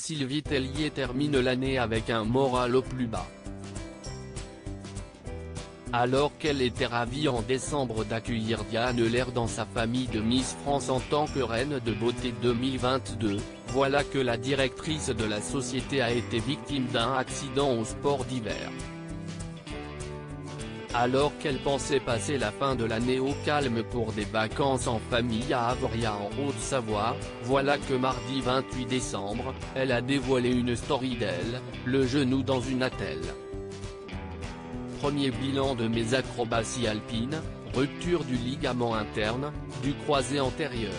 Sylvie Tellier termine l'année avec un moral au plus bas. Alors qu'elle était ravie en décembre d'accueillir Diane Lair dans sa famille de Miss France en tant que reine de beauté 2022, voilà que la directrice de la société a été victime d'un accident au sport d'hiver. Alors qu'elle pensait passer la fin de l'année au calme pour des vacances en famille à Avoriaz en Haute-Savoie, voilà que mardi 28 décembre, elle a dévoilé une story d'elle, le genou dans une attelle. Premier bilan de mes acrobaties alpines, rupture du ligament interne, du croisé antérieur.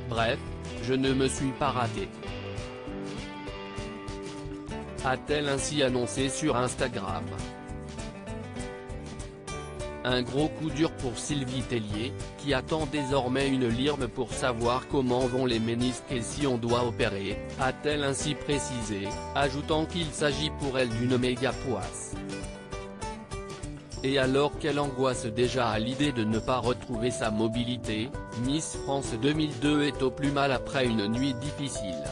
Bref, je ne me suis pas ratée, a-t-elle ainsi annoncé sur Instagram. Un gros coup dur pour Sylvie Tellier, qui attend désormais une lirme pour savoir comment vont les ménisques et si on doit opérer, a-t-elle ainsi précisé, ajoutant qu'il s'agit pour elle d'une méga poisse. Et alors qu'elle angoisse déjà à l'idée de ne pas retrouver sa mobilité, Miss France 2002 est au plus mal après une nuit difficile.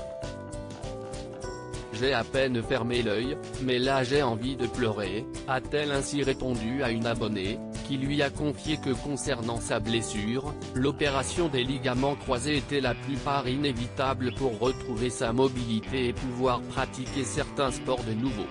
J'ai à peine fermé l'œil, mais là j'ai envie de pleurer, a-t-elle ainsi répondu à une abonnée, qui lui a confié que concernant sa blessure, l'opération des ligaments croisés était la plupart inévitable pour retrouver sa mobilité et pouvoir pratiquer certains sports de nouveau.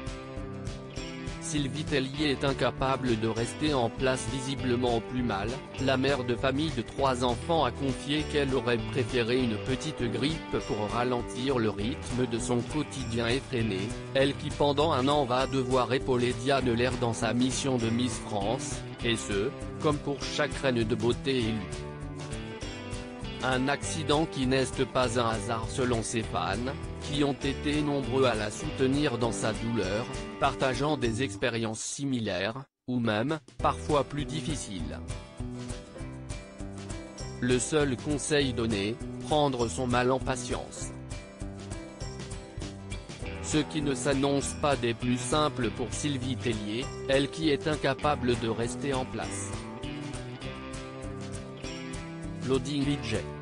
Sylvie Tellier est incapable de rester en place visiblement au plus mal, la mère de famille de 3 enfants a confié qu'elle aurait préféré une petite grippe pour ralentir le rythme de son quotidien effréné, elle qui pendant un an va devoir épauler Diane Lair dans sa mission de Miss France, et ce, comme pour chaque reine de beauté élue. Un accident qui n'est pas un hasard selon ses fans, qui ont été nombreux à la soutenir dans sa douleur, partageant des expériences similaires, ou même, parfois plus difficiles. Le seul conseil donné, prendre son mal en patience. Ce qui ne s'annonce pas des plus simples pour Sylvie Tellier, elle qui est incapable de rester en place. Loading Budget.